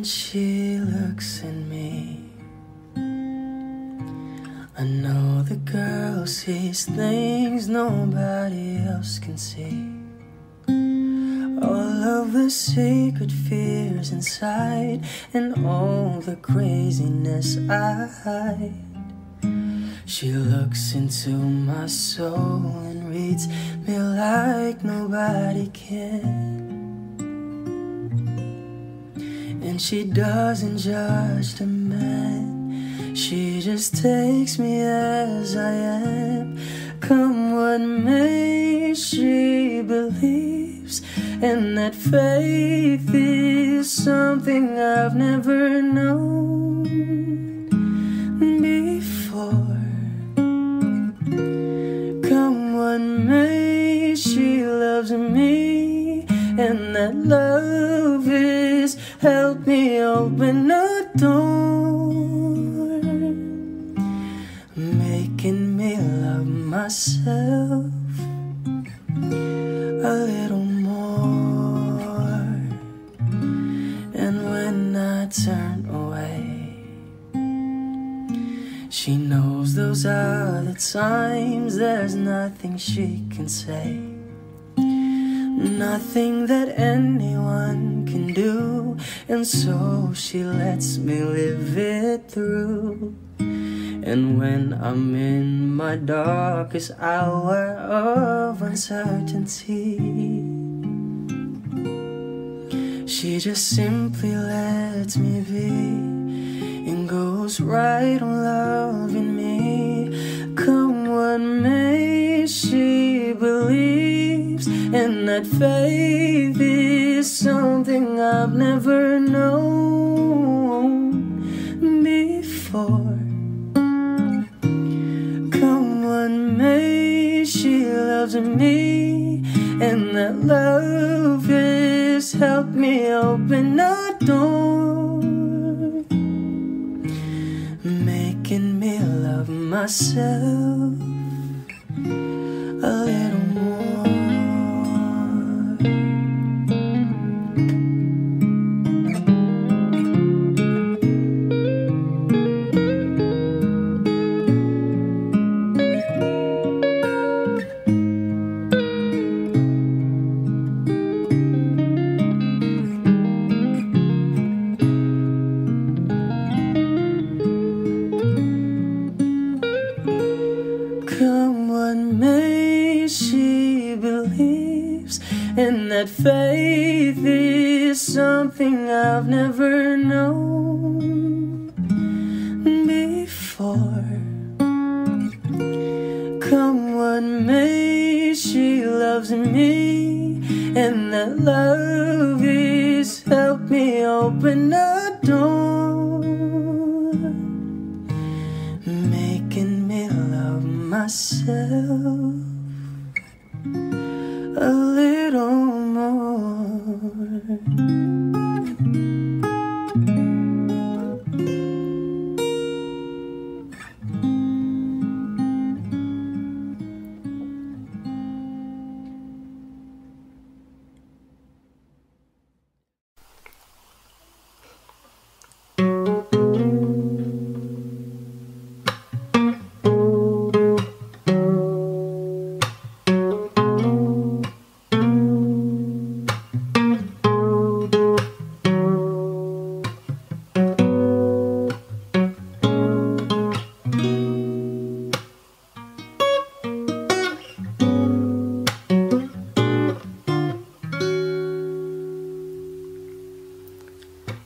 when she looks at me. I know the girl sees things nobody else can see. All of the secret fears inside, and all the craziness I hide. She looks into my soul and reads me like nobody can. And she doesn't judge the man, she just takes me as I am. Come what may, she believes, and that faith is something I've never known before. Come what may, she loves me, and that love is help me open a door, making me love myself a little more. And when I turn away, she knows those are the times there's nothing she can say, nothing that anyone can do, and so she lets me live it through. And when I'm in my darkest hour of uncertainty, she just simply lets me be and goes right on loving me. Come what may, she believes, and that faith is something I've never known before. Come what may, she loves me, and that love has helped me open a door, making me love myself a little more. Come what may, she believes, and that faith is something I've never known before. Come what may, she loves me, and that love is helped me open a door, making me love myself a little more.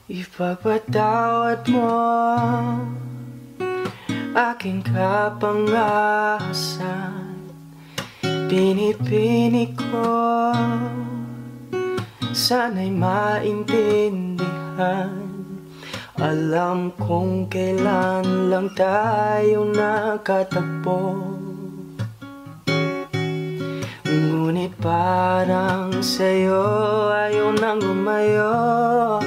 Ipagpatawad mo aking kapangasan, pinipini ko, sana'y maintindihan. Alam kong kailan lang tayo nakatagpo, ngunit parang sa'yo ayaw nang lumayo.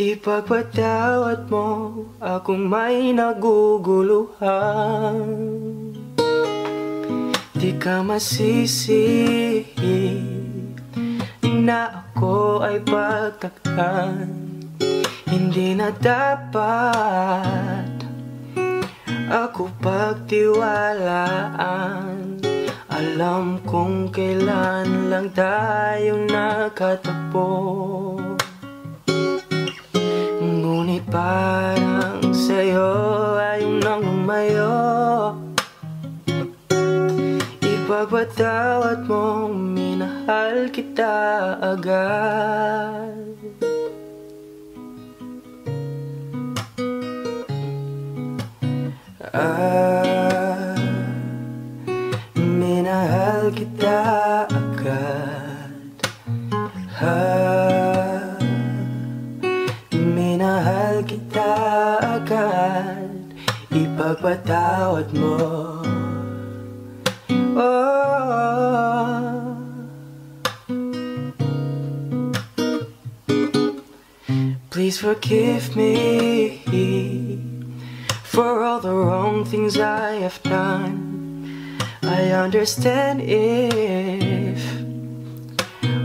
Ipagpatawad mo akong may naguguluhan. Di ka masisi na ko ay pagtakpan. Hindi na dapat ako pagtiwalaan. Alam kung kailan lang tayo nakatagpo, ngunit parang sa'yo ayaw nang lumayo. Ipagpatawad mo, minahal kita agad. Minahal kita agad. Minahal kita agad. Ipagpatawad mo. Oh, please forgive me for all the wrong things I have done. I understand if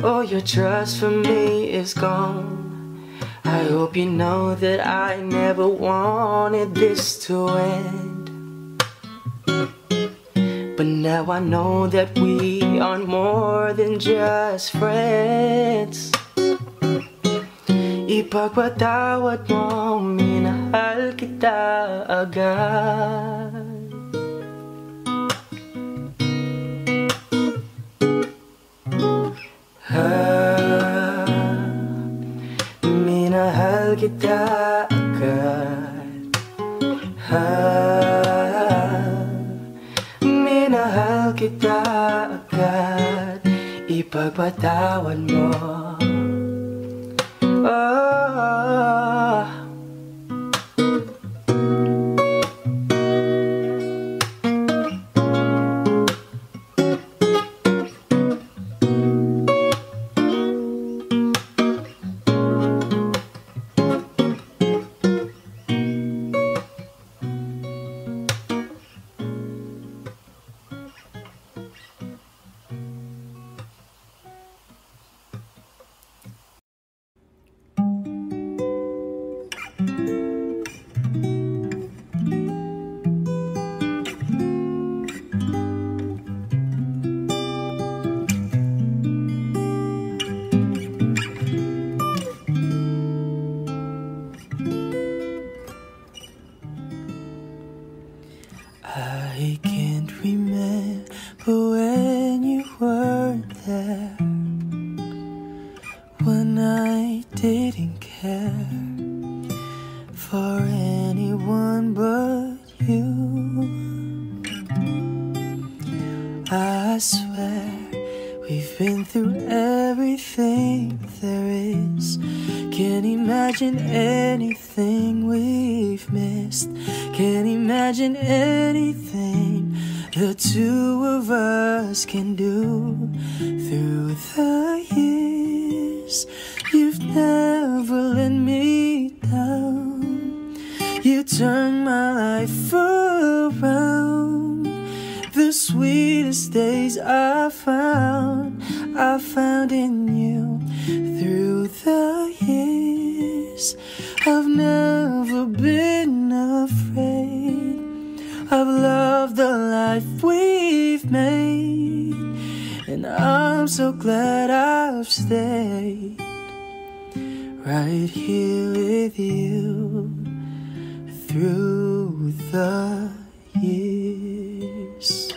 all your trust for me is gone. I hope you know that I never wanted this to end, but now I know that we are more than just friends. Ipagpatawad mo, minahal kita agad. Minahal kita agad. Minahal kita agad. Ipagpatawad mo. Oh, I can't remember when you weren't there, when I didn't care for anyone but you. I swear we've been through everything there is. Can't imagine anything we've missed. Can't imagine anything the two of us can do through the years. You've never let me down. You turned my life around. The sweetest days I found in you through the years. I've never been afraid. I've loved the life we've made, and I'm so glad I've stayed right here with you through the years.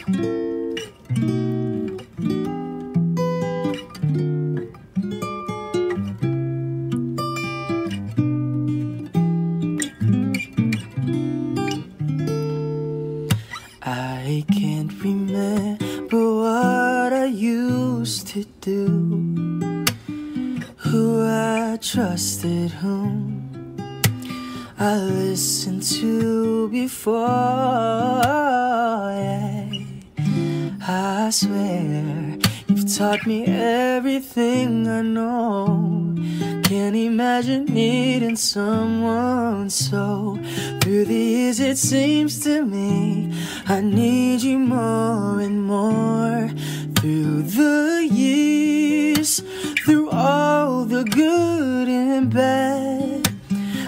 I can't remember what I used to do, who I trusted, whom I listened to before. Yeah. I swear you've taught me everything I know. Can't imagine needing someone so. Through the years it seems to me I need you more and more. Through the years, through all the good and bad.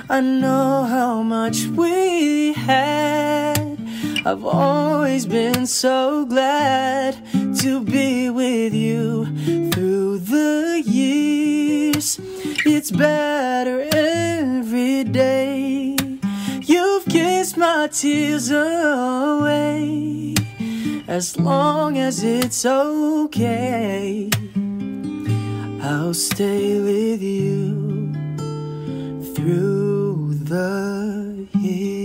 I know how much we had. I've always been so glad to be with you through the years. It's better every day. You've kissed my tears away. As long as it's okay, I'll stay with you through the years.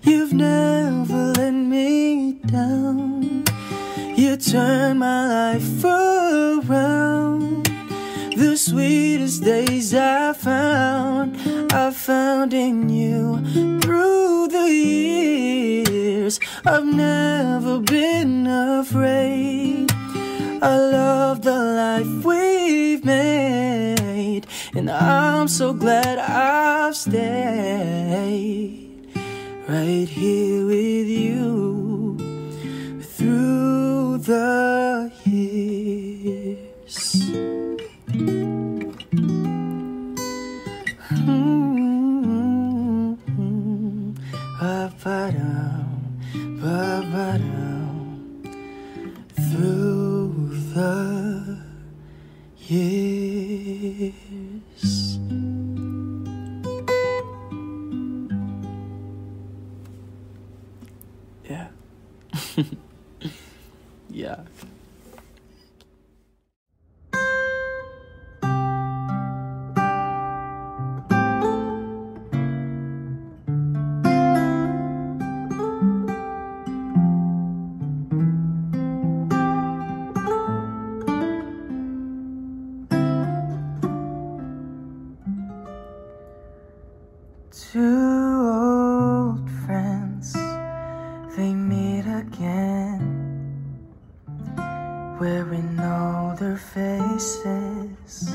You've never let me down. You turned my life around. The sweetest days I found in you through the years. I've never been afraid. I love the life we've made, and I'm so glad I've stayed right here with you through the years. Through the years. Yeah. Yeah. Two old friends, they meet again, wearing older faces,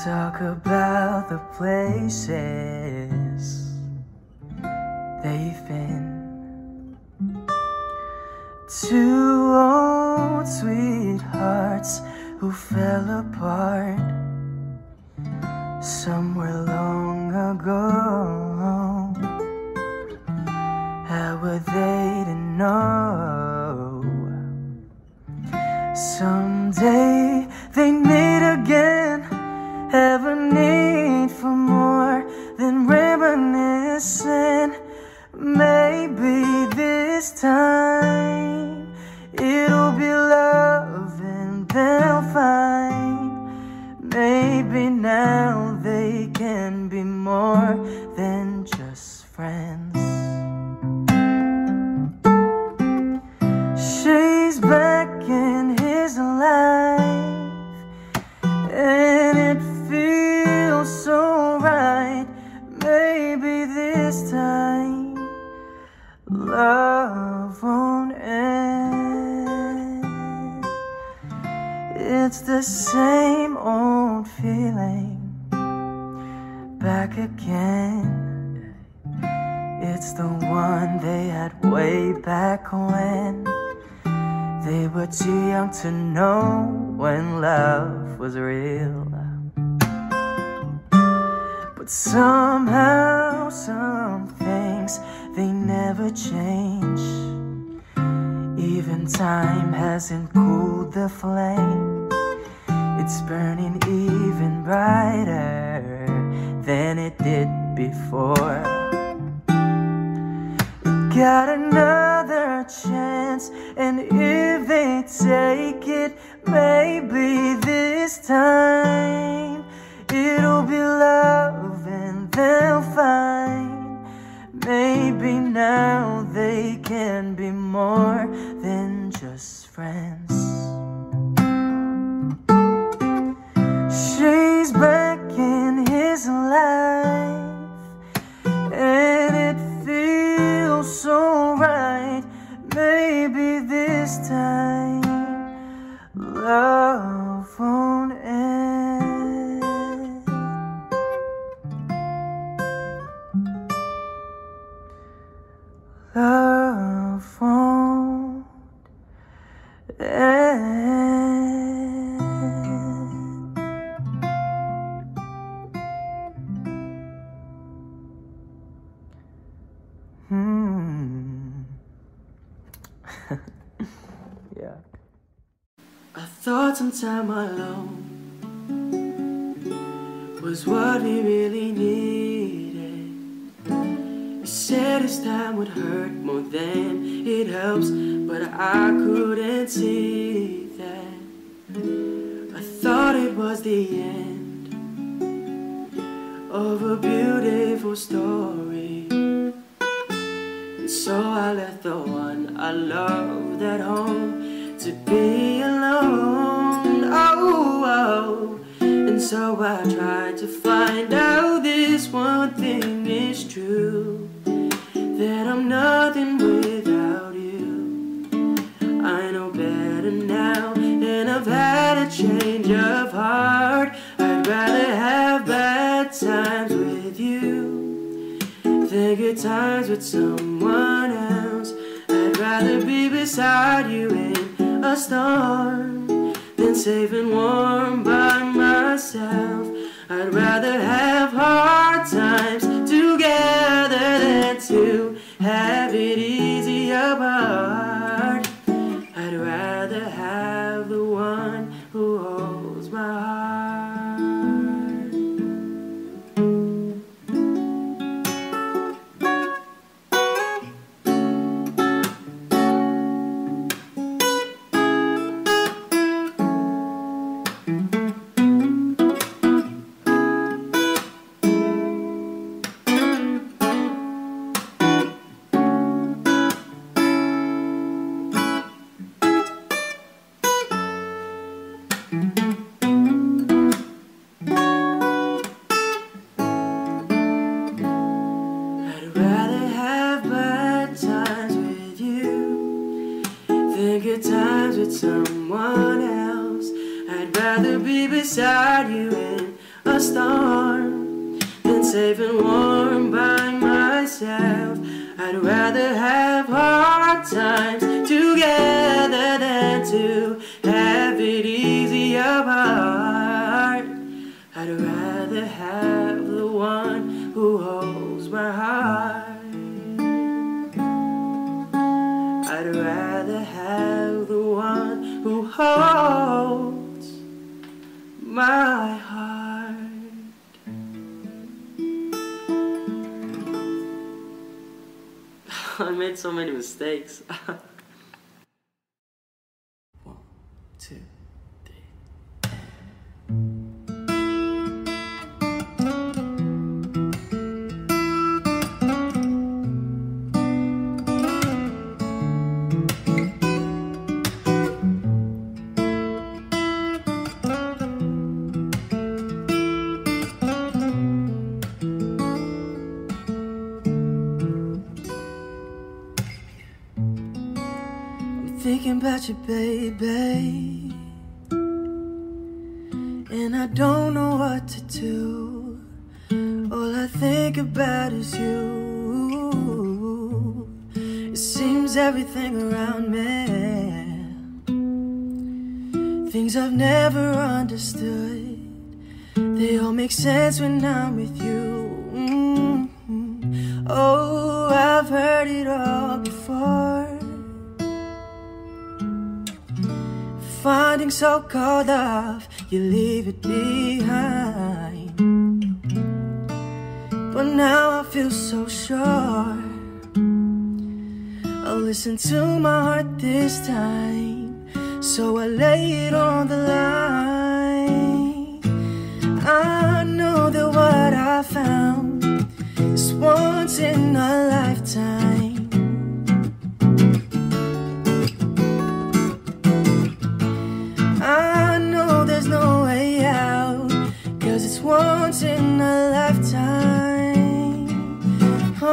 talk about the places they've been. Two old sweethearts who fell apart somewhere long ago. How were they to know? Someday they meet again, have a need for more than reminiscing. Maybe this time it'll be love and they'll find. Maybe now they can be more than just friends. She's back in his life, and it feels so right. Maybe this time love won't end. It's the same old feeling back again. It's the one they had way back when they were too young to know when love was real. But somehow some things, they never change. Even time hasn't cooled the flame. It's burning even brighter than it did before. It got another chance, and if they take it, maybe this time it'll be love and they'll find. Maybe now they can be more than just friends. maybe this time love won't end. Love won't end. Yeah. I thought some time alone was what we really needed. You said this time would hurt more than it helps, but I couldn't see that. I thought it was the end of a beautiful story, and so I left the one I loved at home to be alone. Oh, oh. And so I tried to find out this one thing is true, that I'm nothing without you. I know better now, and I've had a change of heart. I'd rather have bad times with you than good times with someone else. I'd rather be beside you in a storm than safe and warm by myself. I'd rather have hard times together than to have it easy apart. I'd rather have the one who holds my heart. Good times with someone else. I'd rather be beside you in a storm than safe and warm by myself. I'd rather have hard times together than to have it easy apart. I'd rather have the one who holds my heart. I'd rather have the one who holds my heart. I made so many mistakes. 1, 2, 3. Thinking about you, baby, and I don't know what to do. All I think about is you. It seems everything around me, things I've never understood, they all make sense when I'm with you. Oh, I've heard it all before. Finding so-called love, you leave it behind. But now I feel so sure I'll listen to my heart this time, so I lay it on the line. I know that what I found is once in a lifetime. I know there's no way out, 'cause it's once in a lifetime. Oh.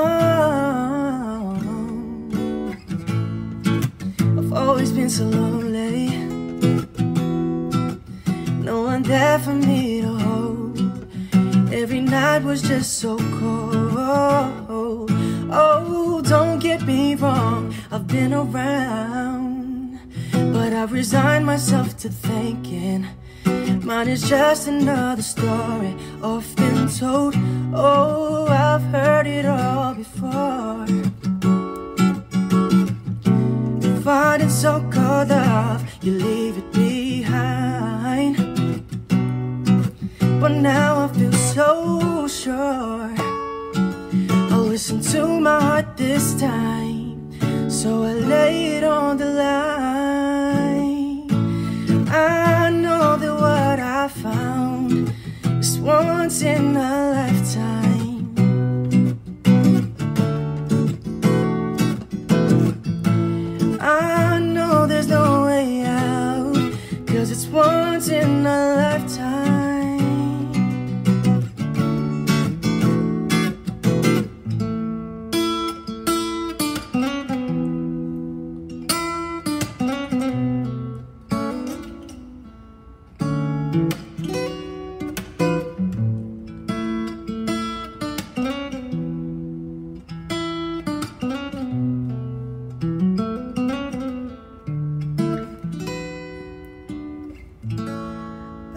always been so lonely. No one there for me to hold. Every night was just so cold. Oh, don't get me wrong, I've been around, but I've resigned myself to thinking mine is just another story, often told. Oh, I've heard it all before. Finding so-called love, you leave it behind. But now I feel so sure I'll listen to my heart this time, so I lay it on the line. I know that what I found is once in a lifetime. I know there's no way out, 'cause it's once in a lifetime.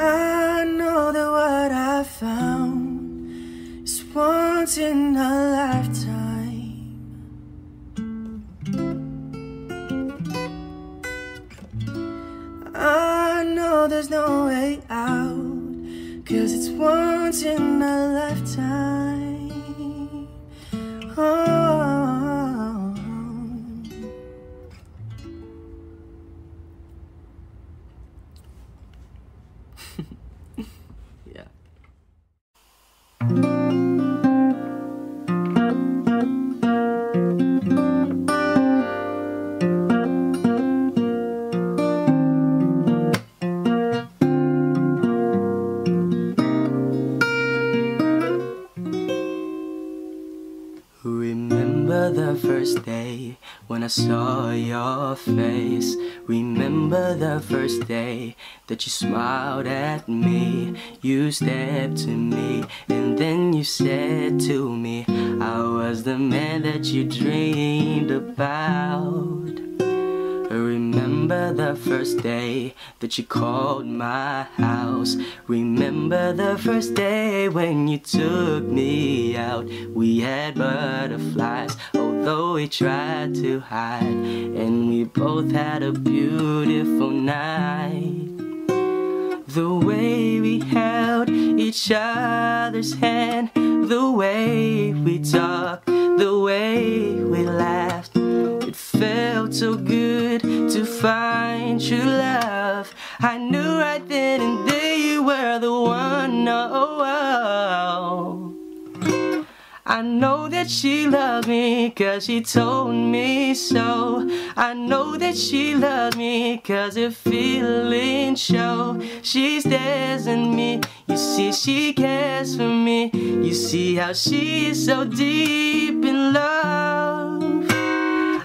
I know that what I found is once in a lifetime. I know there's no way out, 'cause it's once in a lifetime. Oh. Yeah. Remember the first day when I saw your face. Remember the first day that you smiled at me. You stepped to me and then you said to me I was the man that you dreamed about. Remember the first day that you called my house. Remember the first day when you took me out. We had butterflies, although we tried to hide, and we both had a beautiful night. The way we held each other's hand, the way we talked, the way we laughed, it felt so good to find true love. I knew right then and there you were the one. Oh, oh. I know that she loved me 'cause she told me so. I know that she loved me 'cause her feelings show. She stares at me, you see she cares for me. You see how she is so deep in love.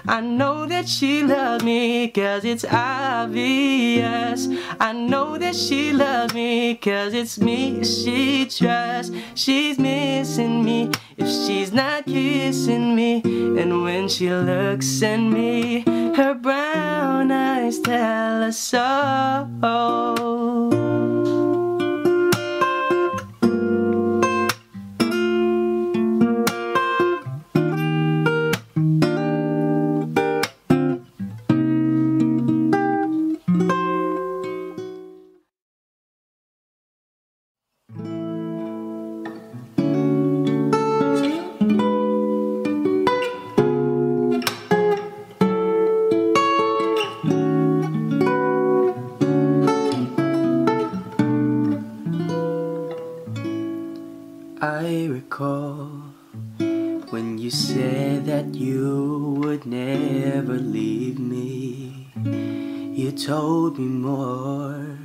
I know that she loved me 'cause it's obvious. I know that she loves me 'cause it's me she trusts. She's missing me if she's not kissing me. And when she looks at me, her brown eyes tell us so. I recall when you said that you would never leave me. You told me more,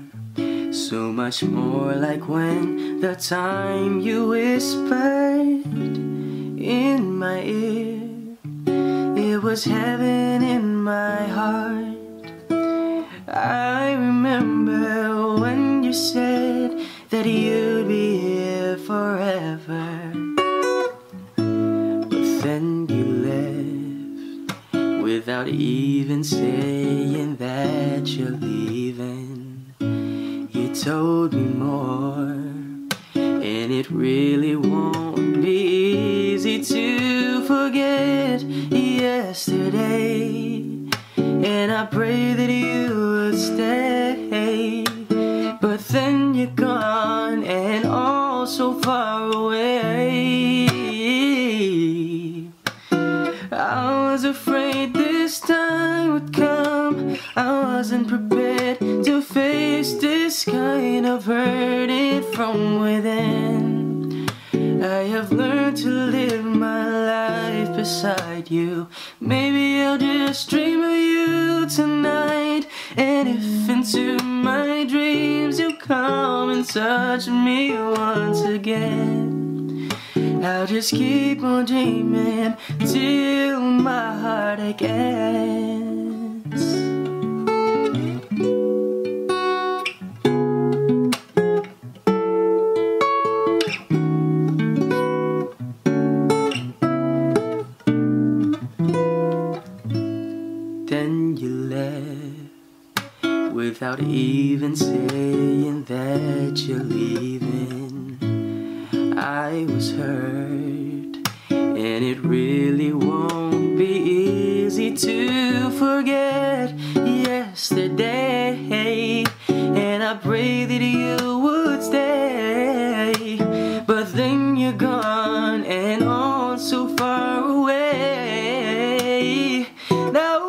so much more, like when the time you whispered in my ear. It was heaven in my heart. said that you'd be here forever, but then you left without even saying that you're leaving. You told me more, and it really won't be easy to forget yesterday. And I pray that you would stay, but then you're gone and all so far away. I was afraid this time would come. I wasn't prepared to face this kind of hurting from within. I have learned to live my life beside you. Maybe I'll just dream of you tonight, and if into my dreams you come and touch me once again, I'll just keep on dreaming till my heartache ends. Then you left without even saying that you're leaving. I was hurt, and it really won't be easy to forget yesterday. And I pray that you would stay, but then you're gone and all so far away. Now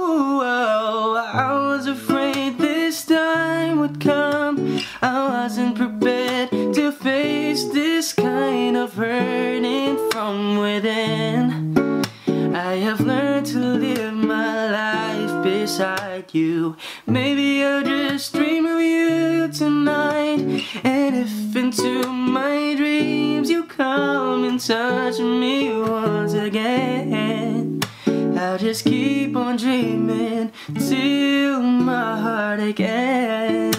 I was afraid this time would come. I wasn't prepared to face this kind of hurting from within. I have learned to live my life beside you. Maybe I'll just dream of you tonight, and if into my dreams you come and touch me once again, I'll just keep on dreaming till my heartache ends.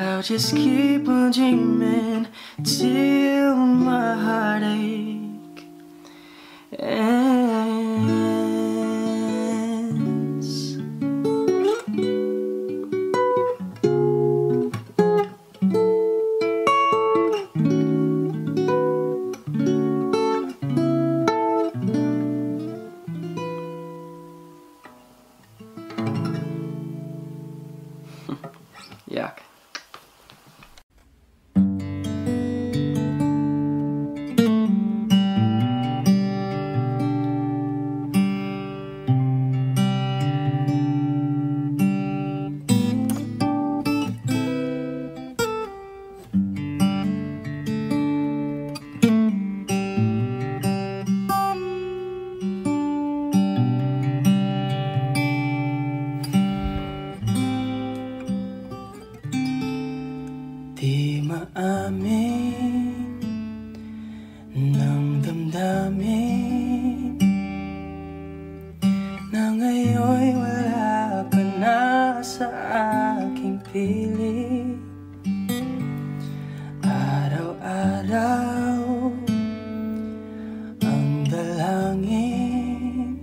I'll just keep on dreaming till my heartache ends. Yuck. Di maamin ng damdamin na ngayon'y wala ka na sa aking piling. Araw-araw ang dalangin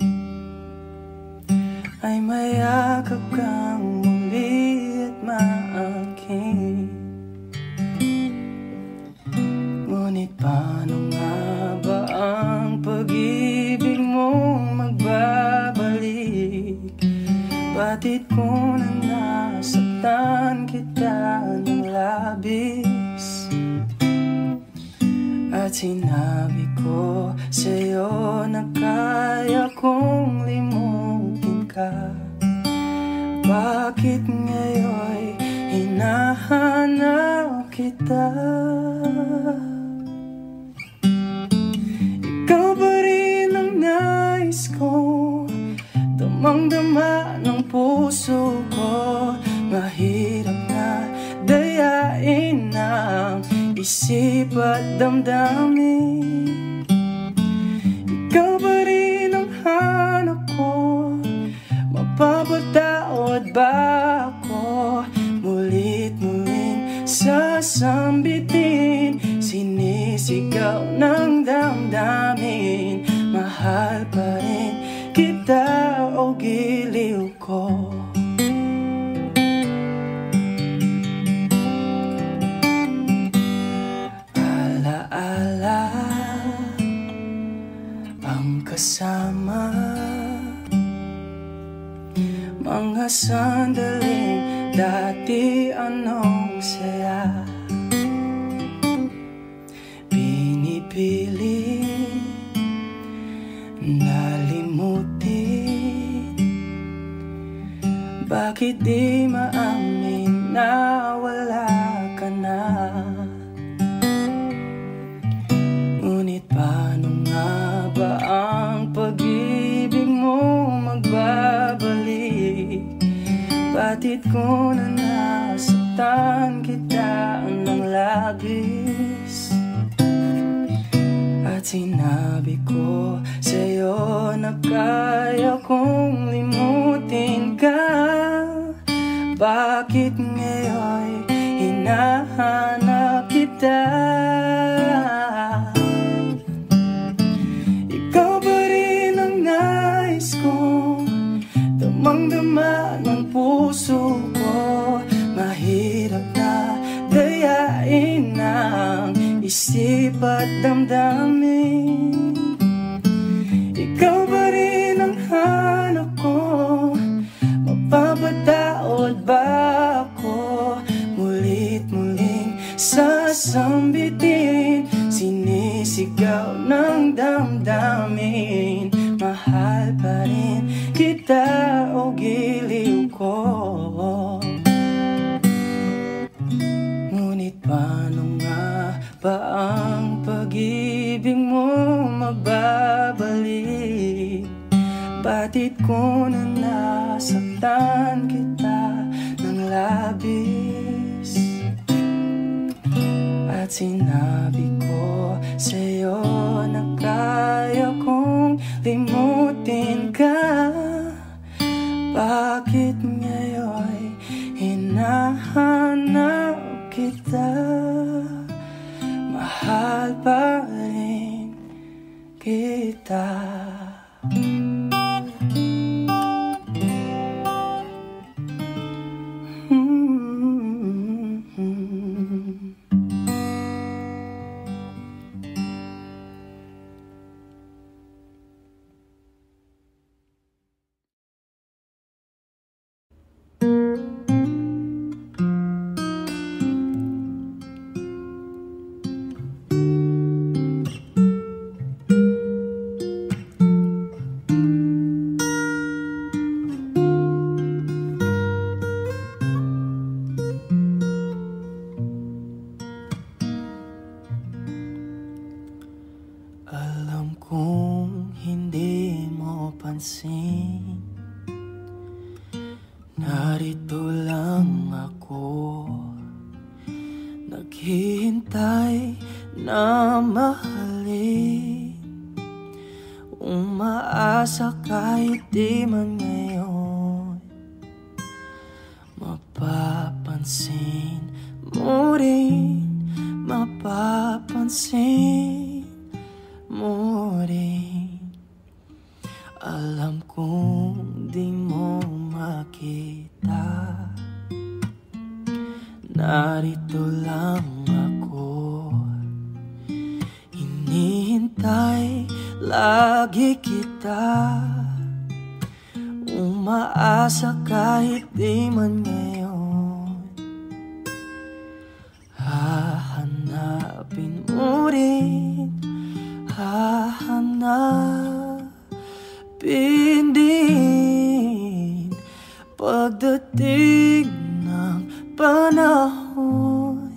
ay mayakap kang muli at maangkin. Ngunit paano nga ba ang pag-ibig mong magbabalik? Batid ko na nasaktan kita ng labis, at sinabi ko sa'yo na kaya kong limutin ka. Bakit ngayon'y hinahanap kita? Ikaw pa rin ang nais ko, damang-dama ng puso ko. Mahirap na dayain ang isip at damdamin. Ikaw pa rin ang hanap ko, mapapatawad ba ako? Muli Sinisigaw ng damdamin, mahal pa rin kita o giliw ko. Alaala ang kasama, mga sandaling dati anong saya. Pinipili nalimutin, bakit di maamin na wala ka na? Ngunit paano nga ba ang pag-ibig mo magbabalik? Batid ko na nasaktan kita ng labis, at sinabi ko sa'yo na kaya kong limutin ka. Bakit ngayon hinahanap kita? Ikaw ba rin ang nais ko, damang-dama ng puso ko. Mahirap na dayain ang isip at damdamin. Ikaw ba rin ang hanap ko, mapapatawad ba ako? Mulit-muling sasambitin, sinisigaw ng damdamin, mahal pa rin kita o giliw ko. Ngunit paano nga ba ang pag-ibig mo magbabalik? Batid ko na nasaktan kita ng labis, at sinabi ko sa'yo na kaya kong limutin ka. Bakit ngayon hinahanap kita? Mahal pa rin kita. Alam kong hindi mo pansin, narito lang ako, naghihintay na mahalin. Umaasa kahit di man ngayon mapapansin mo rin, mapapansin mo rin. Alam kong di mo makita, narito lang ako, hinihintay lagi kita. Umaasa kahit di man ngayon, hahanapin mo rin, hahanapin din. Pagdating ng panahon,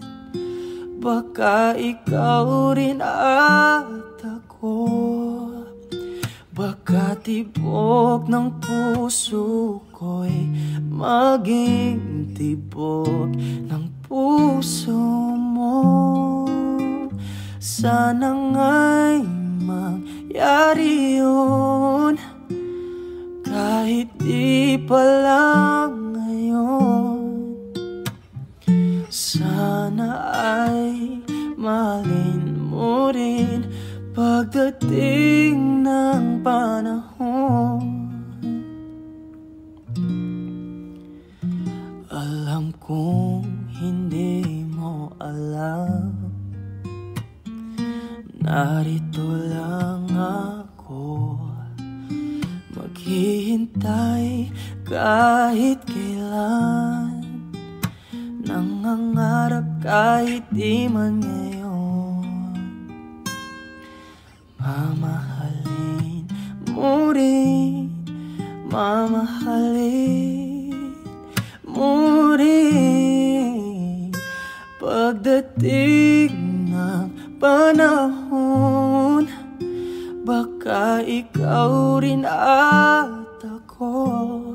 baka ikaw rin at ako, baka tibok ng puso ko'y maging tibok ng puso mo. Sana nga'y mangyari yun, kahit di pa lang ngayon. Sana ay mahalin mo rin Pagdating ng panahon, alam kong hindi mo alam, narito lang ako, maghihintay kahit kailan, nangangarap kahit di man ngayon. Mamahalin mo rin, mamahalin mo rin. Pagdating ng panahon, baka ikaw rin at ako,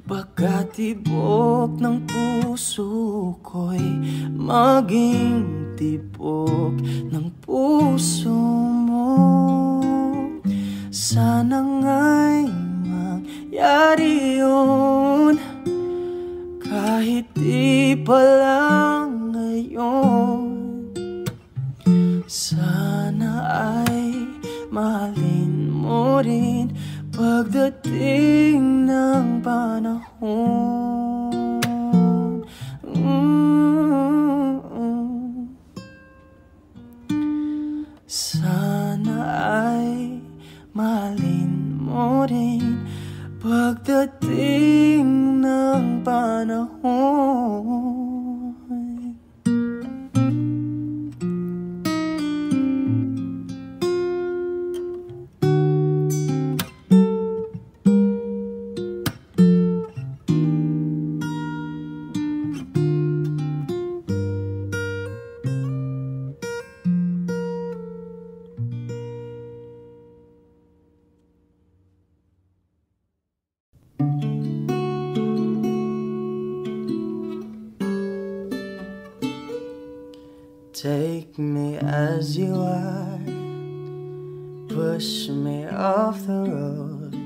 baka tibok ng puso ko'y maging tibok ng puso mo. Sana nga'y mangyari yun, kahit di pa lang ngayon. Sana ay mahalin mo rin pagdating ng panahon. Sana ay mahalin mo rin pagdating ng panahon. Take me as you are, push me off the road.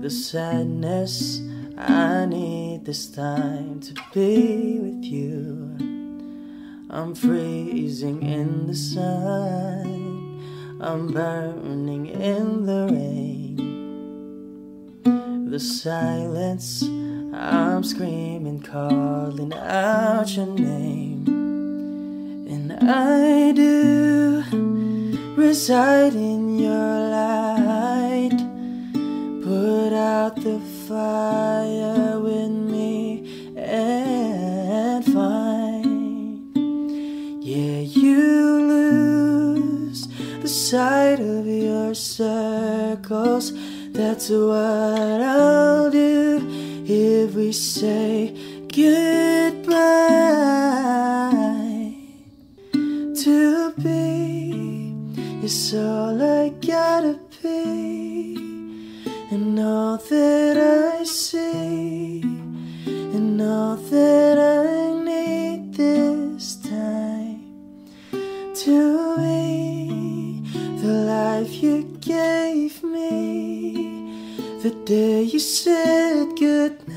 The sadness, I need this time to be with you. I'm freezing in the sun, I'm burning in the rain. The silence, I'm screaming, calling out your name. And I do reside in your light. Put out the fire with me and find, yeah, you lose the sight of your circles. That's what I'll do if we say goodbye. To be is all I gotta be, and all that I see, and all that I need this time. To me, the life you gave me, the day you said goodnight.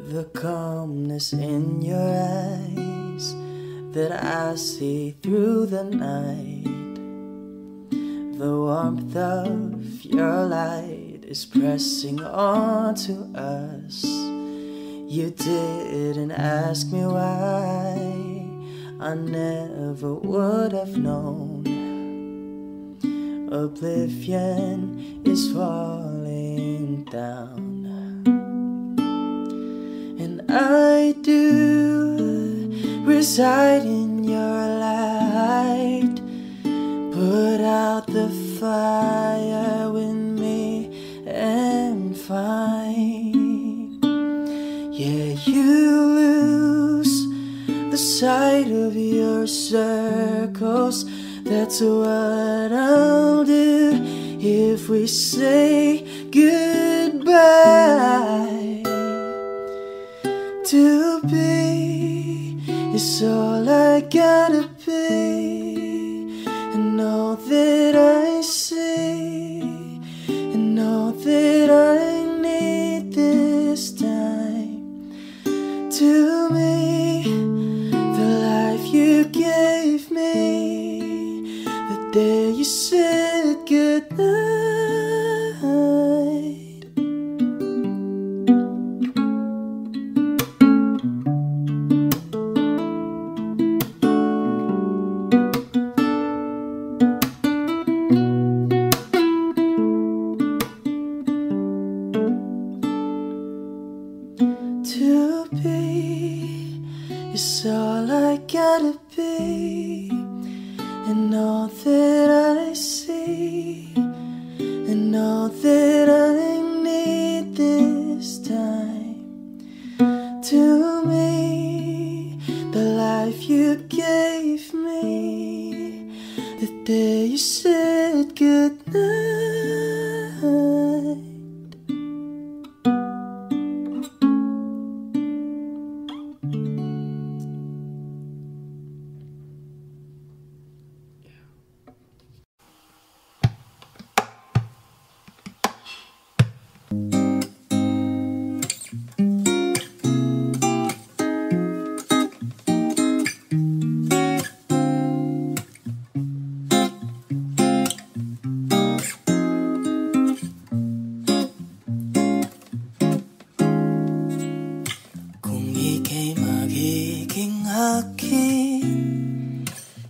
The calmness in your eyes that I see through the night, the warmth of your light is pressing on to us. You didn't ask me why, I never would have known. Oblivion is falling down, and I do reside in your light. Put out the fire with me and find, yeah, you lose the sight of your circles. That's what I'll do if we say goodbye. To be is all I gotta be, and all that I see, to be. It's all I gotta be, and all that I see, and all that I need this time. To me, the life you gave me, the day you said goodnight.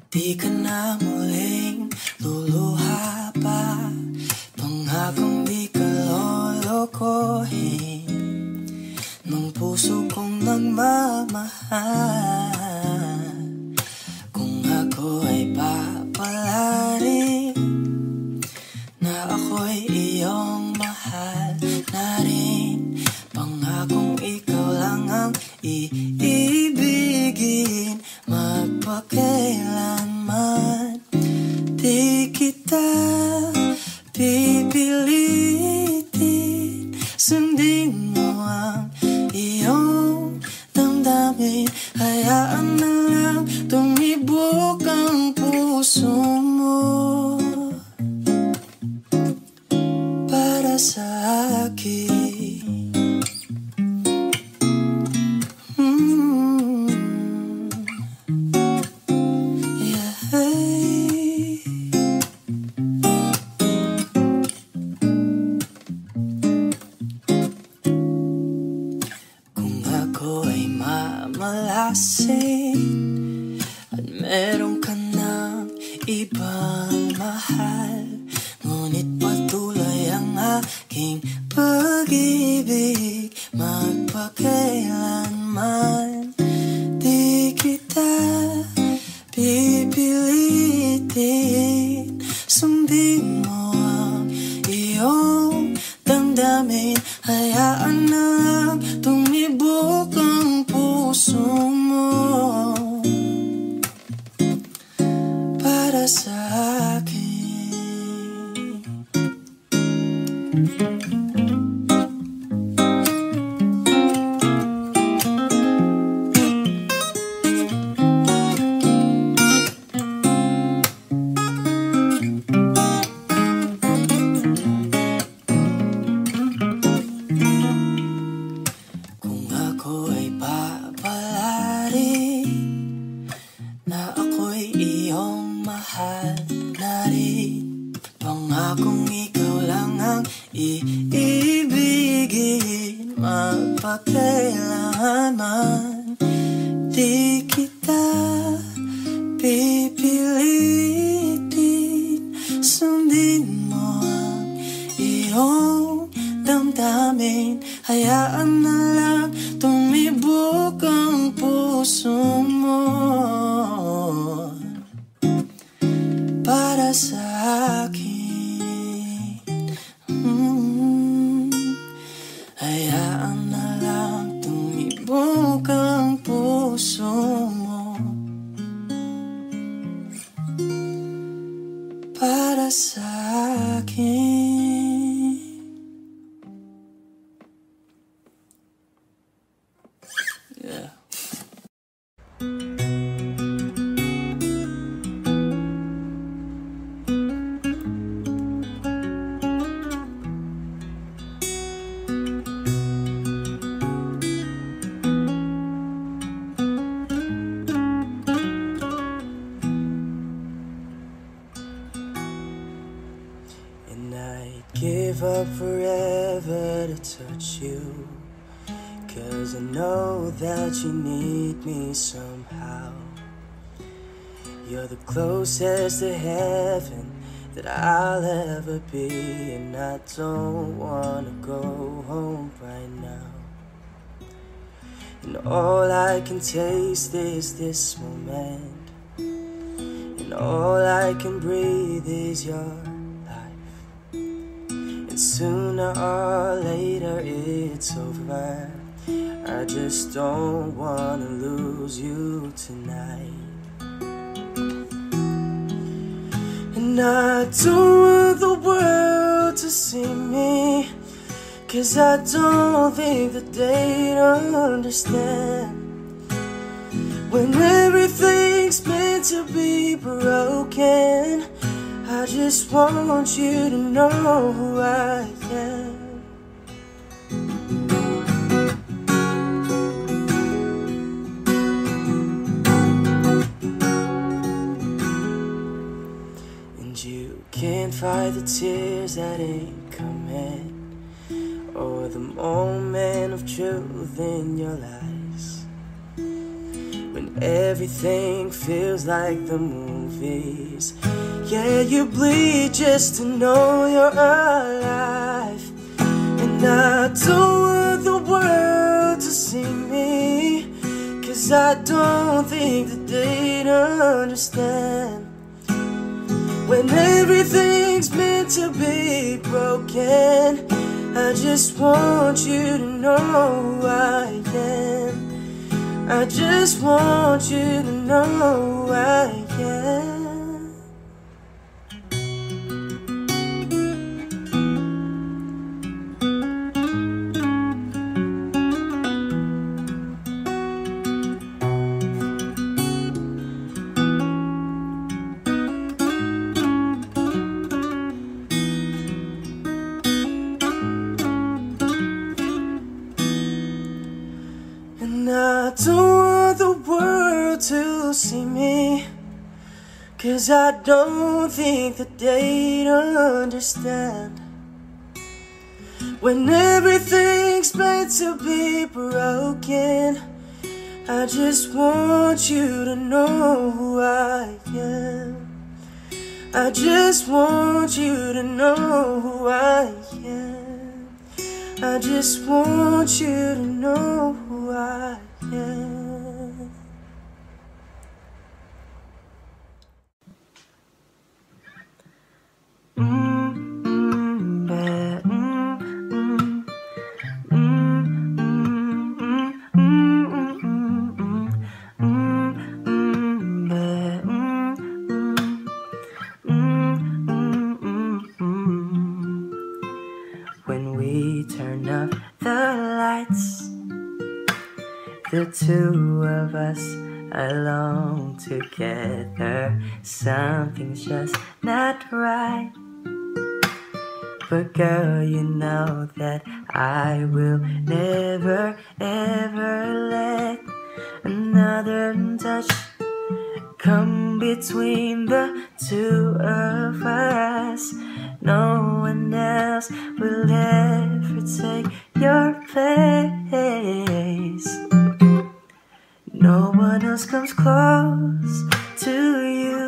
Di ka na muling luluha pa, pangakong di ka lolokohin ng puso kong nagmamahal. Kung ako ay papalarin na ako'y iyong mahal na rin, pangakong ikaw lang ang iibigin magpakailanman. Di kita pipilitin, sundin mo ang iyong damdamin. Hayaan na lang tumibok ang puso mo para sa akin. At meron ka ng ibang mahal, ngunit patuloy ang aking pag-ibig magpakailanman. Di kita pipilitin, sundin mo ang iyong damdamin. Hayaan na lang tumibok ang puso mo para sa akin. Kung ako ay papalarin na ako'y iyong mahal na rin, pangakong ikaw lang ang iibigin magpakailanman. Di kita pipilitin, sundin mo ang iyong damdamin. Hayaan na lang tumibok ang puso mo para sa akin. Hayaan na lang tumibok ang puso mo para sa akin. Yeah. And I'd give up forever to touch you, 'cause I know that you need me somehow. You're the closest to heaven that I'll ever be, and I don't wanna go home right now. and all I can taste is this moment, and all I can breathe is your life. And sooner or later it's over. I just don't wanna lose you tonight. And I don't want the world to see me, 'cause I don't think that they'd understand. When everything's meant to be broken, I just want you to know who I am. You can't fight the tears that ain't coming, or the moment of truth in your lies. When everything feels like the movies, yeah, you bleed just to know you're alive. And I don't want the world to see me, 'cause I don't think that they'd understand. When everything's meant to be broken, I just want you to know who I am. I just want you to know who I am. And I don't want the world to see me, 'cause I don't think that they'd understand. When everything's meant to be broken, I just want you to know who I am. I just want you to know who I am. I just want you to know who I am. When we turn up the lights, the two of us alone together, something's just not right. But girl, you know that I will never ever let another touch come between the two of us. No one else will ever take your place. No one else comes close to you.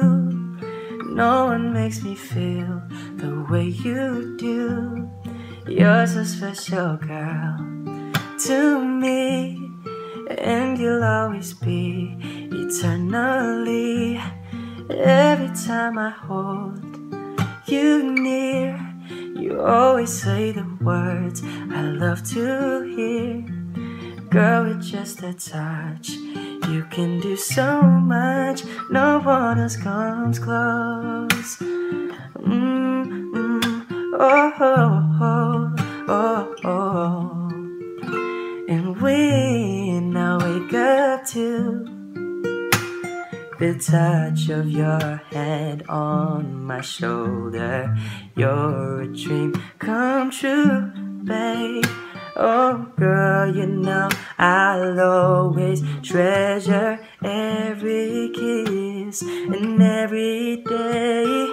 No one makes me feel the way you do. You're so special, girl, to me, and you'll always be eternally. Every time I hold you near, you always say the words I love to hear. Girl, with just a touch, you can do so much. No one else comes close. Oh, oh, oh, oh, oh. And when I wake up to the touch of your hand on my shoulder, you're a dream come true, babe. Oh girl, you know I'll always treasure every kiss and every day.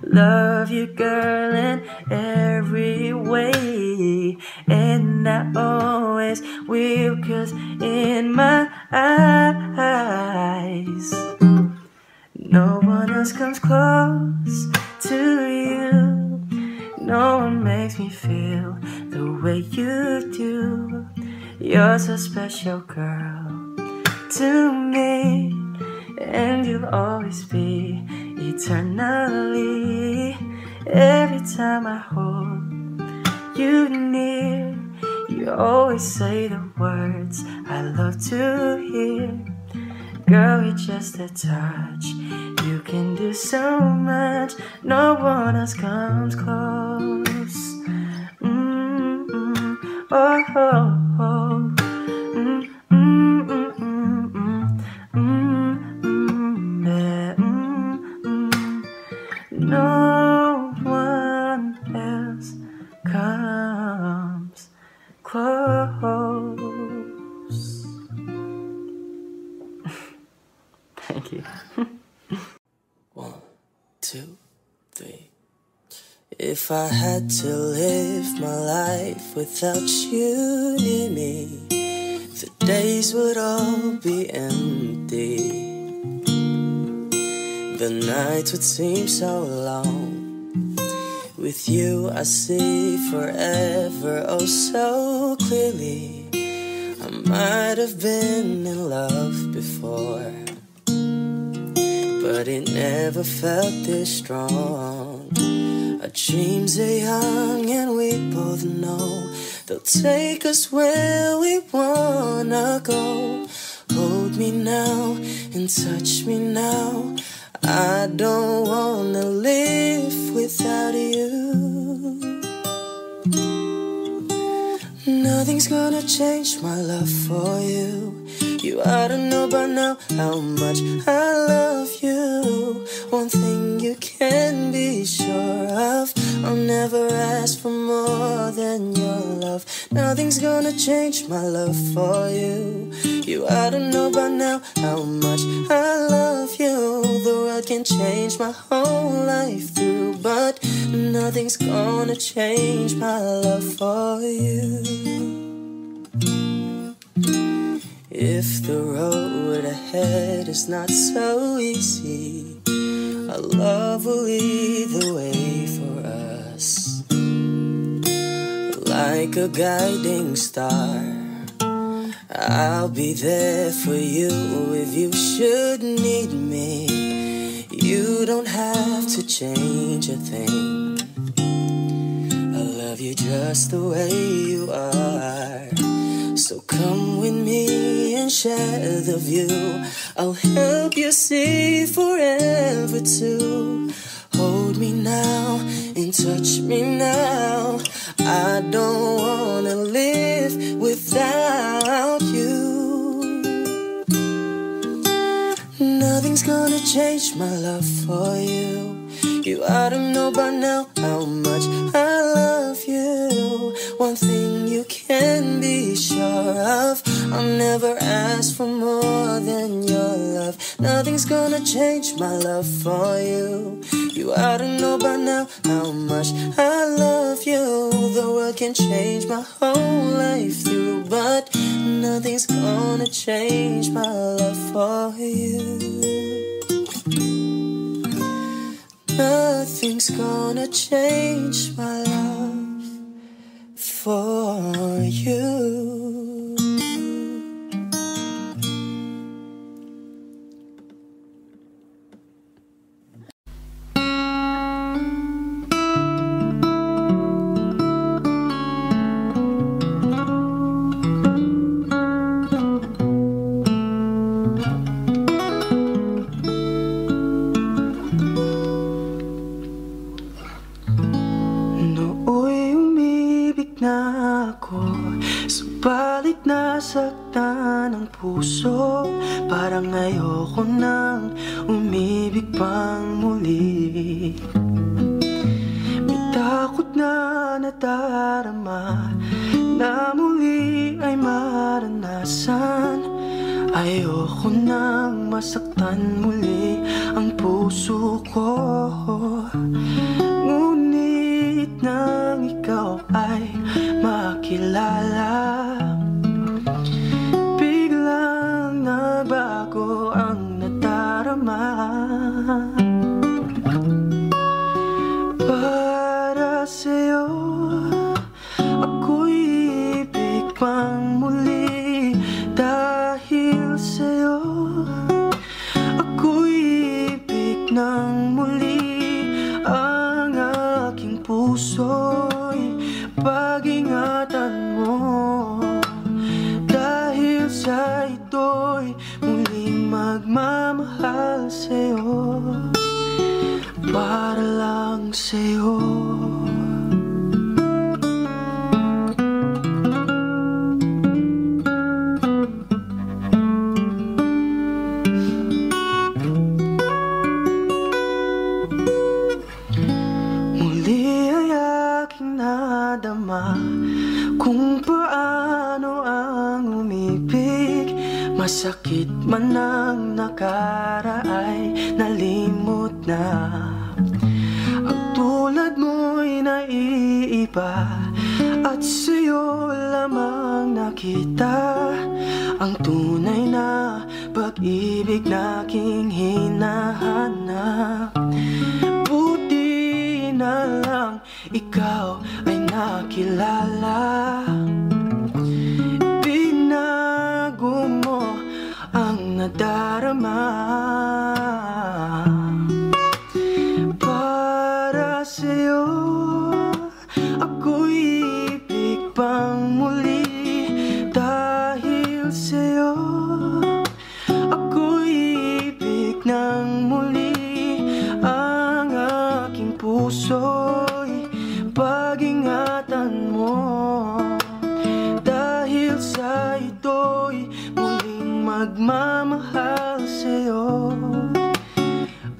Love you, girl, in every way, and I always will, 'cause in my eyes no one else comes close to you. No one makes me feel the way you do. You're so special, girl, to me, and you'll always be eternally. Every time I hold you near, you always say the words I love to hear. Girl, with just a touch, you can do so much. No one else comes close. Oh, oh, oh. Yeah, no one else comes close. Thank you. 1, 2, 3. If I had to live my life without you near me, the days would all be empty. The nights would seem so long. With you I see forever oh so clearly. I might have been in love before, but it never felt this strong. Our dreams are young and we both know they'll take us where we wanna go. Hold me now and touch me now. I don't wanna live without you. Nothing's gonna change my love for you. You ought to know by now how much I love you. One thing you can be sure of, I'll never ask for more than your love. Nothing's gonna change my love for you. You ought to know by now how much I love you. The world can change my whole life through, but nothing's gonna change my love for you. If the road ahead is not so easy, our love will lead the way for us. Like a guiding star, I'll be there for you if you should need me. You don't have to change a thing. I love you just the way you are. So come with me and share the view. I'll help you see forever too. Hold me now and touch me now. I don't wanna live without you. Nothing's gonna change my love for you. You ought to know by now how much I love you. One thing you can be sure of, I'll never ask for more than your love. Nothing's gonna change my love for you. You ought to know by now how much I love you. The world can change my whole life through, but nothing's gonna change my love for you. Nothing's gonna change my love for you. Subalit nasaktan ang puso. Parang ayoko nang umibig pang muli. May takot na nadarama na muli ay maranasan. Ayoko nang masaktan muli ang puso ko. Ngunit nang ikaw ay makilala, biglang nagbago ang nadarama. Para sa'yo ako'y ibig pang muli. sa ito'y muling magmamahal sa'yo, para lang sa'yo. Nadama kung paano ang umibig. Masakit man ang nakaraay, nalimot na. Ang tulad mo'y naiiba, at sa'yo lamang nakita ang tunay na pag-ibig na aking hinahanap. Buti na lang ikaw ay nakilala, binago mo ang nadarama. Para sa'yo ako'y ibig pang muli, dahil sa'yo ako'y ibig ng muli. Ang aking puso'y pag-ingatan mo, dahil sa ito'y muling magmamahal sa'yo,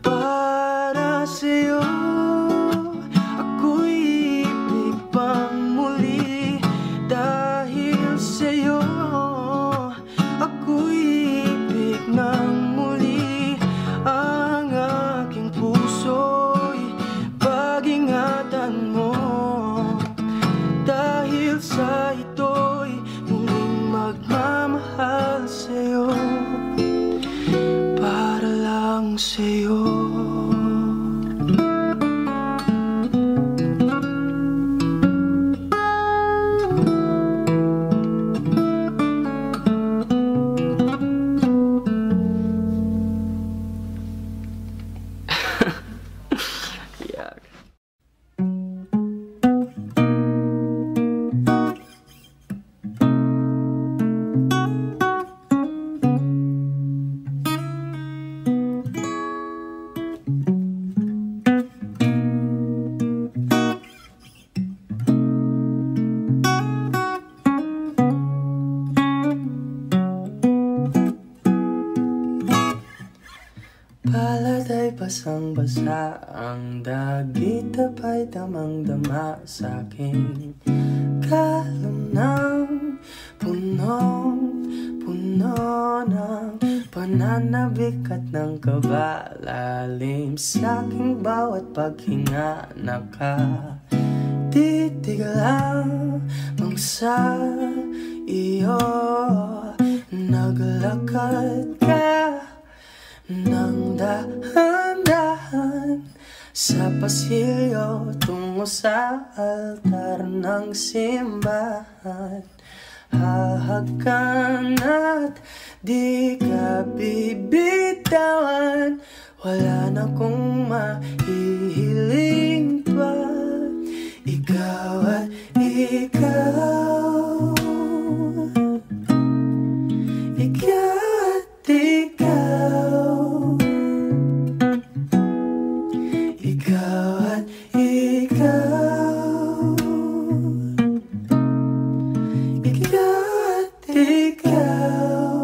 para sa'yo ako'y ibig pang muli, dahil sa'yo ako'y ibig ng muli. Ang aking puso'y pag-ingatan mo, dahil sa ito'y muling magmamahal sa'yo, para lang sa'yo. Palad ay basang-basa, ang dagit ay damang-dama sa'king kalom ng punong-puno ng pananabik at ng kaba. Lalim sa'king bawat paghinga, nakatitig lamang sa iyo. Naglakad ka nang dahan-dahan sa pasilyo tungo sa altar ng simbahan. Hahagan at di ka bibitawan, wala na kong mahihiling pa. Ikaw at ikaw, ikaw at ikaw, ikaw at ikaw, ikaw at ikaw.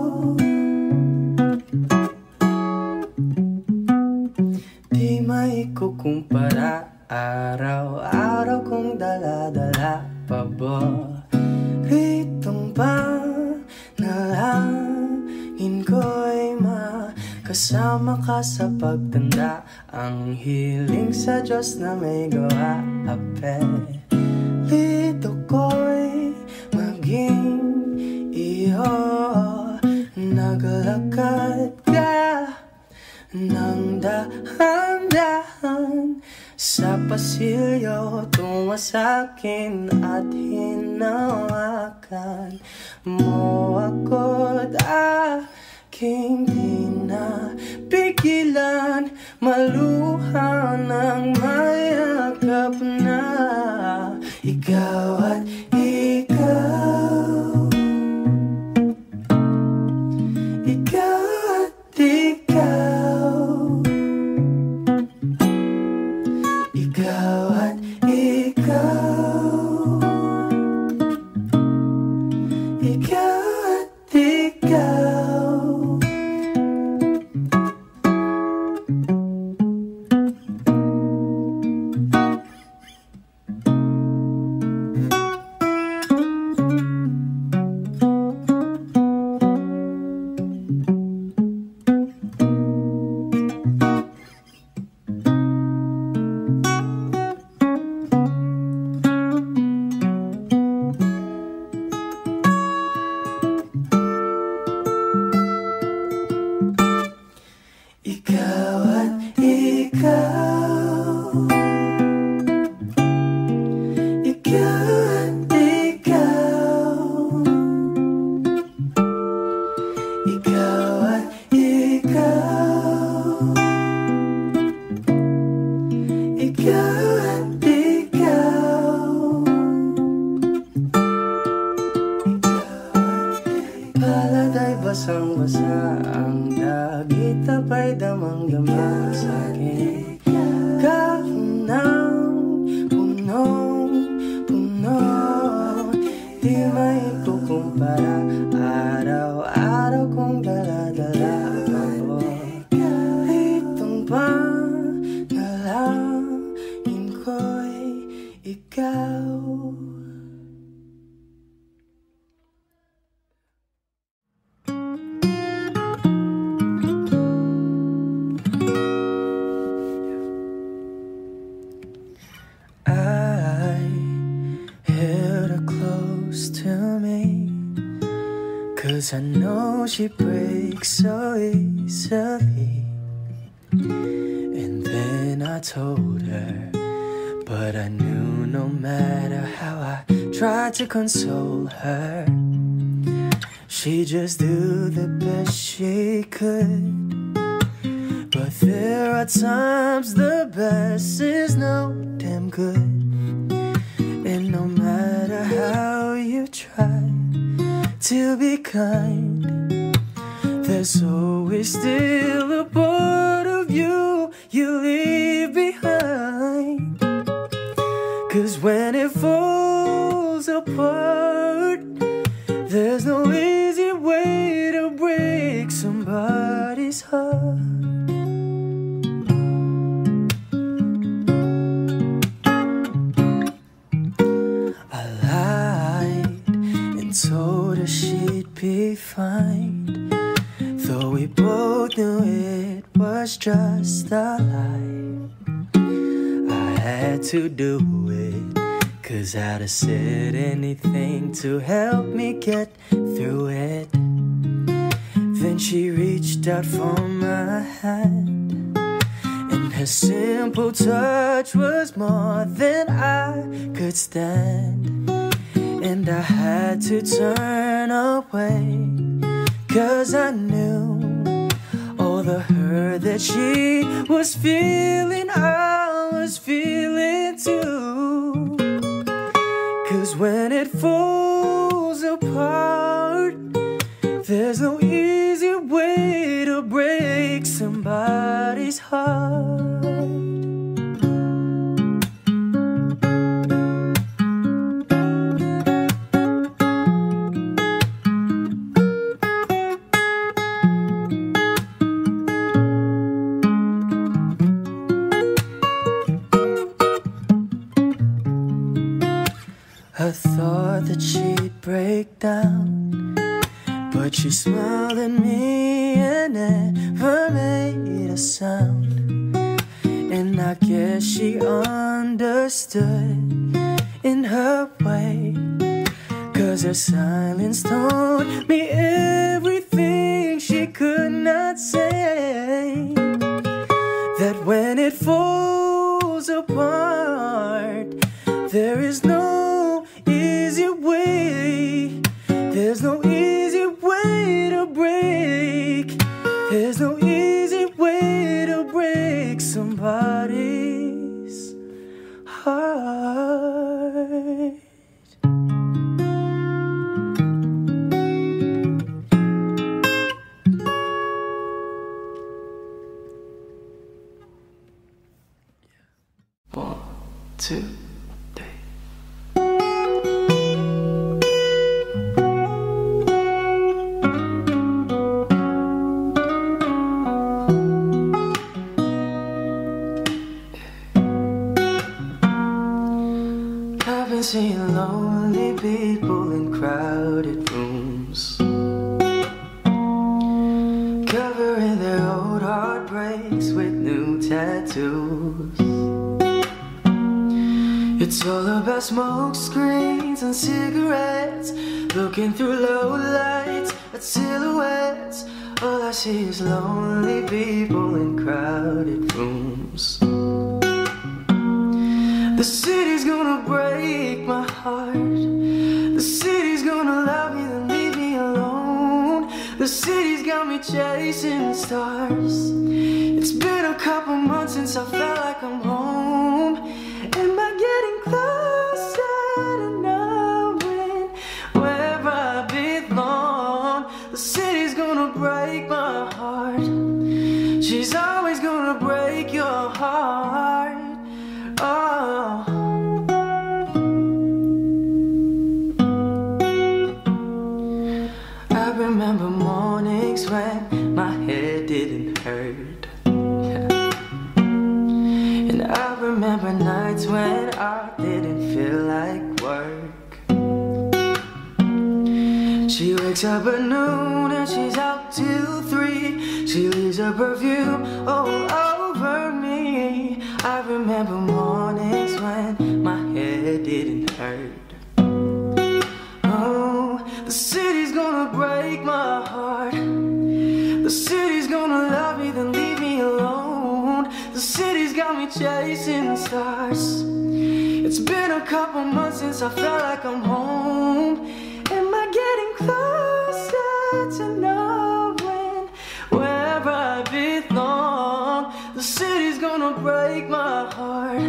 Di maikukumpara, araw-araw kong dala-dala paboritong panalangin ko'y makasama ka sa pagtanda. Ang hiling sa Diyos na may gawa, apelito ko'y maging iyo. Naglakad ka nang dahan-dahan sa pasilyo tungo sa'kin at hinawakan mo ako't aking pinapigilan. Maluha ng mayakap na ikaw at ikaw, Dagat ay basang-basa, ang dagit apay damang-dama sa'kin. Kahon ng punong-puno, di may kukumpara. Araw-araw kong dala-dala ako. Itong panalangin ko'y ikaw. To me, 'cause I know she breaks so easily. And then I told her, but I knew no matter how I tried to console her, she just do the best she could. But there are times the best is no damn good. And no matter how you try to be kind, there's always still a part of you you leave behind. 'Cause when it falls apart, there's no easy way to break somebody's heart. Told her she'd be fine, though we both knew it was just a lie. I had to do it, 'cause I'd have said anything to help me get through it. Then she reached out for my hand, and her simple touch was more than I could stand. And I had to turn away, 'cause I knew all the hurt that she was feeling, I was feeling too. 'Cause when it falls apart, there's no easy way to break somebody's heart. I thought that she'd break down, but she smiled at me and never made a sound. And I guess she understood in her way, 'cause her silence told me everything she could not say. That when it falls apart, there is no easy way. There's no easy way to break. There's no easy way to break somebody's heart. One, two. Seeing lonely people in crowded rooms, covering their old heartbreaks with new tattoos. It's all about smoke screens and cigarettes, looking through low lights at silhouettes. All I see is lonely people in crowded rooms. The city's gonna break my heart. The city's gonna love me then leave me alone. The city's got me chasing the stars. It's been a couple months since I felt like I'm home. Am I getting closer to knowing where I belong? The city's gonna break my heart. She's always gonna break your heart. Oh. I remember mornings when my head didn't hurt, yeah. And I remember nights when I didn't feel like work. She wakes up at noon and she's out till 3. She leaves her perfume all over me. I remember mornings when my head didn't hurt. Oh, the city's gonna break my heart. The city's gonna love me then leave me alone. The city's got me chasing stars. It's been a couple months since I felt like I'm home. Am I getting closer to knowing where I belong? The city's gonna break my heart.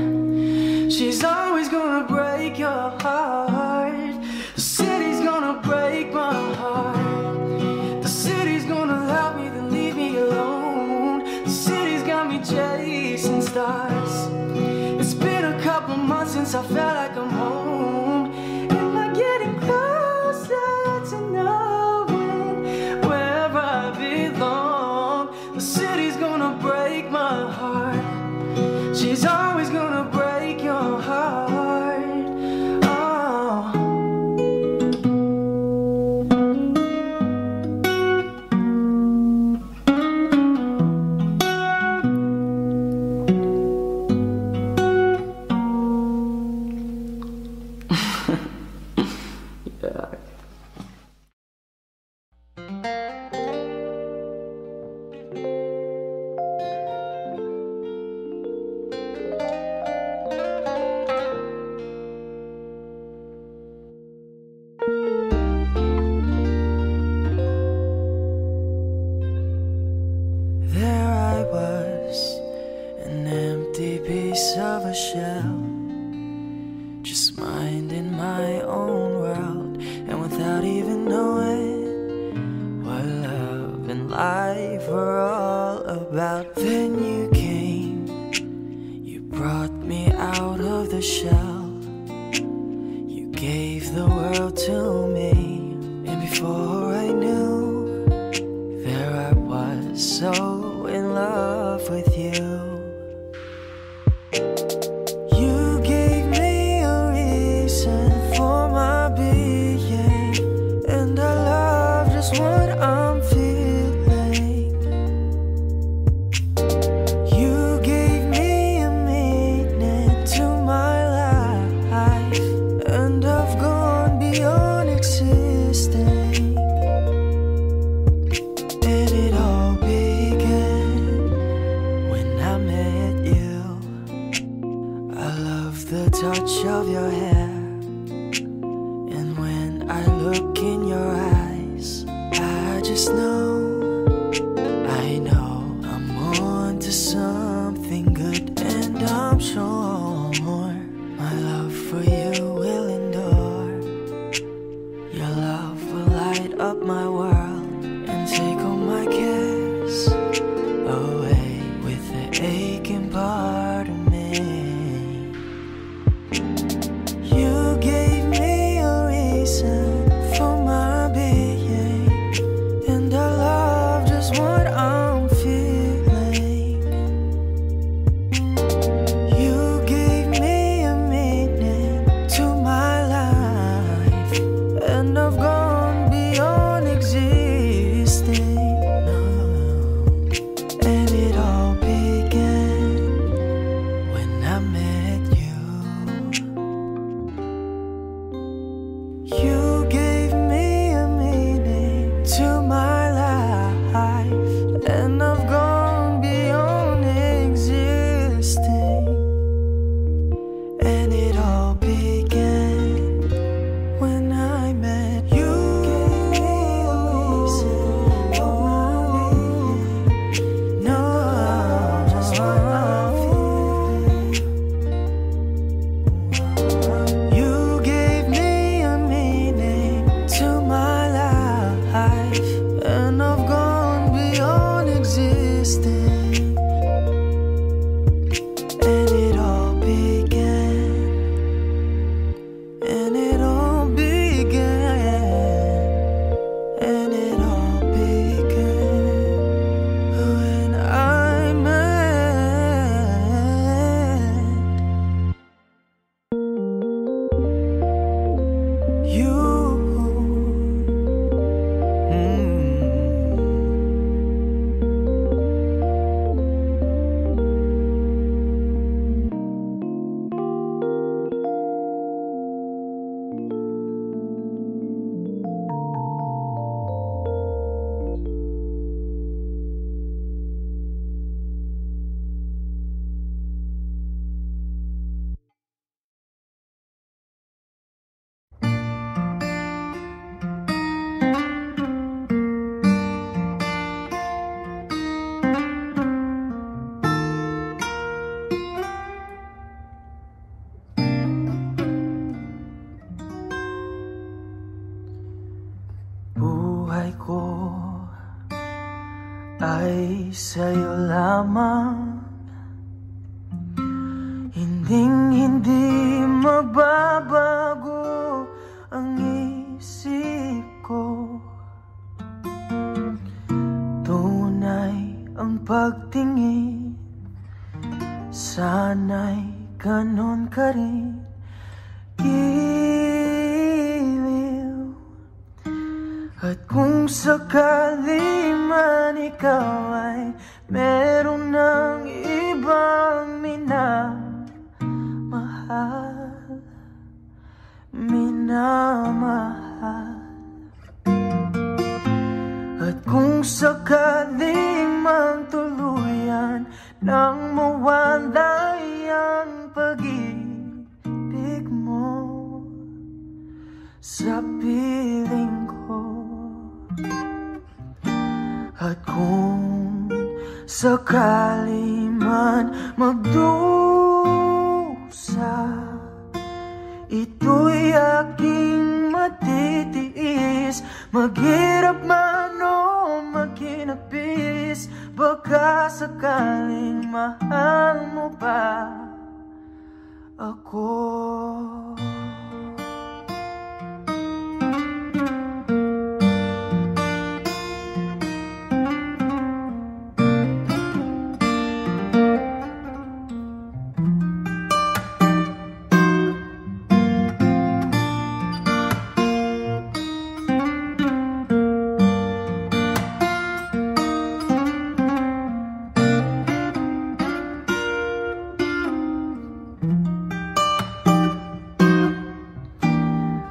She's always gonna break your heart. The city's gonna break my heart. The city's gonna love me then leave me alone. The city's got me chasing stars. It's been a couple months since I felt like I'm home. Am I getting closer to knowing where I belong? The city's gonna break my heart. She's always gonna break your heart. Oh. Yeah. There I was, an empty piece of a shell, just minding my own world, and without even knowing what love and life were all about. Then you came, you brought me out of the shell, you gave the world to me, and before I knew, there I was, so in love with you. You gave me a reason for my being, and I love just what I'm feeling. You gave me a meaning to my life, and I've gone beyond existing. And it all began when I met you. I love the touch of your hair, and when I look in your eyes, I just know, I know I'm on to something good, and I'm sure my love for you will endure. Your love will light up my world and take all my cares away with the aching part of me. You gave me a reason for my being, and I love ay sa'yo lamang. Hindi magbabago ang isip ko. Tunay ang pagtingin, sana'y ganon ka rin. Giliw. At kung sakali man ikaw ay meron ng ibang minamahal. At kung sakaling mang tuluyan nang mawalay ang pag-ibig mo sa piling ko. At kung sakali man magdusa, ito'y aking matitiis. Maghirap man o magkinapis, baka sakaling mahal mo pa ako.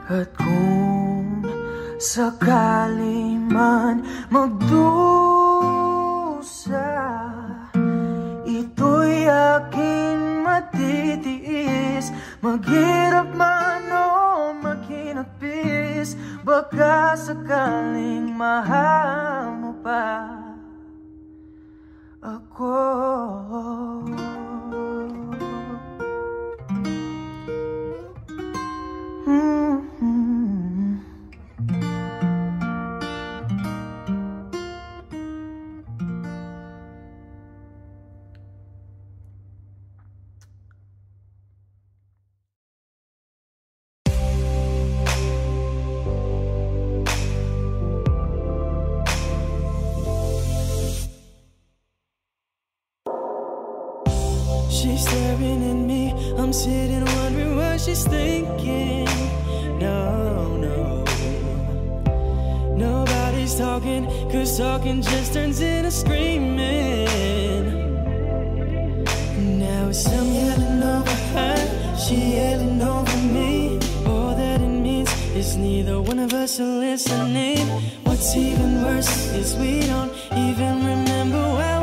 At kung sakali man magdusa, ito'y aking matitiis. Maghirap man o maghinagpis, baka sakaling mahal mo pa ako. She's staring at me, I'm sitting wondering what she's thinking. No, nobody's talking, 'cause talking just turns into screaming. Now it's I'm yelling over her, she yelling over me. All that it means is neither one of us are listening. What's even worse is we don't even remember well